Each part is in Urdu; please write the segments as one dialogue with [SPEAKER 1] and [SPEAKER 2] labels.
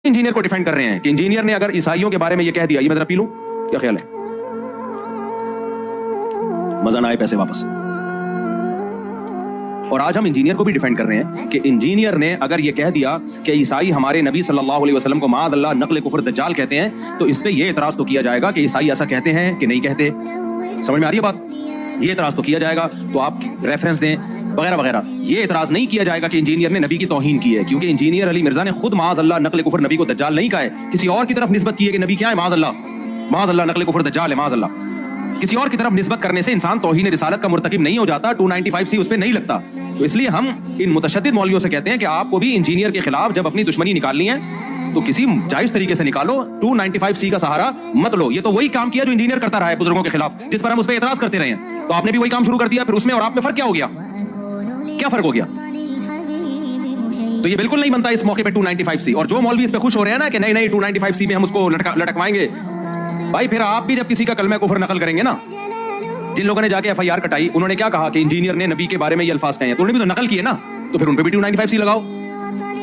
[SPEAKER 1] انجینئر کو ڈیفینڈ کر رہے ہیں کہ انجینئر نے اگر عیسائیوں کے بارے میں یہ کہہ دیا، یہ میں ذرا پی لوں، کیا خیال ہے؟ مزہ نہ آئے پیسے واپس. اور آج ہم انجینئر کو بھی ڈیفینڈ کر رہے ہیں کہ انجینئر نے اگر یہ کہہ دیا کہ عیسائی ہمارے نبی صلی اللہ علیہ وسلم کو معاذ اللہ نقل کفر دجال کہتے ہیں، تو اس پہ یہ اعتراض تو کیا جائے گا کہ عیسائی ایسا کہتے ہیں کہ نہیں کہتے. سمجھ میں آ رہی ہے بات؟ یہ اعتراض تو کیا جائے گا، تو آپ ریفرنس دیں وغیرہ وغیرہ. یہ اعتراض نہیں کیا جائے گا کہ انجینئر نے نبی کی توہین کی ہے، کیونکہ انجینئر علی مرزا نے خود معاذ اللہ نقل کفر نبی کو دجال نہیں کہا ہے، کسی اور کی طرف نسبت کی ہے کہ نبی کیا ہے، معاذ اللہ نقل کفر دجال ہے، معاذ اللہ. کسی اور کی طرف نسبت کرنے سے انسان توہین رسالت کا مرتکب نہیں ہو جاتا، 295C اس پہ نہیں لگتا. تو اس لیے ہم ان متشدد مولویوں سے کہتے ہیں کہ آپ کو بھی انجینئر کے خلاف جب اپنی دشمنی نکالنی ہے تو کسی جائز طریقے سے نکالو، 295C کا سہارا مت لو. یہ تو وہی کام کیا جو انجینئر کرتا رہا ہے بزرگوں کے خلاف، جس پر ہم اس پہ اعتراض کرتے رہے ہیں. تو آپ نے بھی وہی کام شروع کر دیا، پھر اس میں اور آپ میں فرق کیا ہو گیا؟ کیا فرق ہو گیا؟ تو یہ بالکل نہیں بنتا اس موقع پہ 295C. اور جو مولوی اس پہ خوش ہو رہے ہیں نا کہ نہیں 295C میں ہم اس کو لٹکوائیں گے، بھائی پھر آپ بھی جب کسی کا کلمہ کفر نقل کریں گے نا، جن لوگوں نے جا کے FIR کٹائی، انہوں نے کیا کہا کہ انجینئر نے نبی کے بارے میں یہ الفاظ کہے ہیں، تو انہوں نے بھی تو نقل کیے نا، تو پھر ان پہ بھی 295C لگاؤ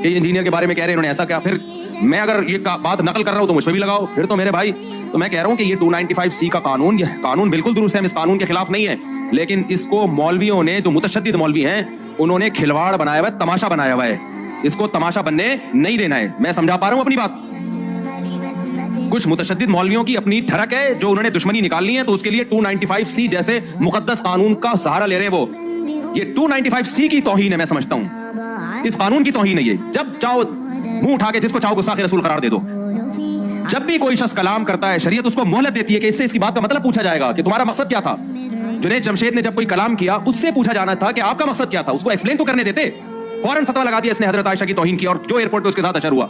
[SPEAKER 1] کہ یہ انجینئر کے بارے میں کہہ رہے ہیں انہوں نے ایسا کیا. پھر میں اگر یہ بات نقل کر رہا ہوں تو مجھ پہ بھی لگاؤ. پھر تو میرے بھائی، تو میں کہہ رہا ہوں کہ یہ 295C کا قانون، یہ قانون بالکل درست ہے، ہم اس قانون کے خلاف نہیں ہے، لیکن اس کو مولویوں نے، جو متشدد مولوی ہیں، انہوں نے کھلواڑ بنایا ہوا ہے، تماشا بنایا ہوا ہے. اس کو تماشا بننے نہیں دینا ہے. میں سمجھا پا رہا ہوں اپنی بات؟ کچھ متشدد مولویوں کی اپنی ٹھڑک ہے، جو انہوں نے دشمنی نکالنی ہے، تو اس کے لیے 295C جیسے مقدس قانون کا سہارا لے رہے ہیں. وہ یہ 295C کی توہین ہے، میں سمجھتا ہوں اس قانون کی توہین ہے. یہ جب چاہو منہ اٹھا کے جس کو چاہو گستاخ رسول قرار دے دو. جب بھی کوئی شخص کلام کرتا ہے، شریعت اس کو مہلت دیتی ہے کہ اس سے اس کی بات کا مطلب پوچھا جائے گا کہ تمہارا مقصد کیا تھا. جنید جمشید نے جب کوئی کلام کیا، اس سے پوچھا جانا تھا کہ آپ کا مقصد کیا تھا، اس کو ایکسپلین تو کرنے دیتے. فوراً فتویٰ لگا دیا اس نے حضرت عائشہ کی توہین کی، اور جو ایئرپورٹ پہ اس کے ساتھ اشر ہوا.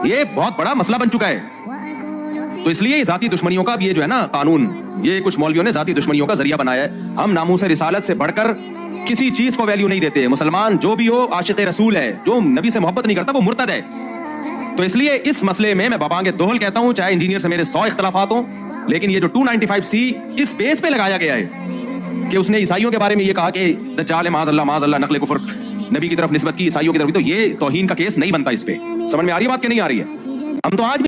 [SPEAKER 1] یہ بہت بڑا مسئلہ بن چکا ہے. تو اس لیے یہ ذاتی دشمنیوں کا یہ جو ہے نا قانون، یہ کچھ مولویوں نے ذاتی دشمنیوں کا ذریعہ بنایا ہے. ہم ناموس رسالت سے بڑھ کر کسی چیز کو ویلیو نہیں دیتے. مسلمان جو بھی ہو عاشق رسول ہے، جو نبی سے محبت نہیں کرتا وہ مرتد ہے. تو اس لیے اس مسئلے میں بابانگ دوہل کہتا ہوں، چاہے انجینئر سے میرے 100 اختلافات ہوں، لیکن یہ جو 295C اس بیس پہ لگایا گیا ہے کہ اس نے عیسائیوں کے بارے میں یہ کہا کہ دجال معاذ اللہ نقل کفر نبی کی طرف نسبت کی عیسائیوں کی طرف، تو یہ توہین کا کیس نہیں بنتا اس پہ. سمجھ میں آ رہی ہے بات کہ نہیں آ رہی ہے؟ ہم تو آج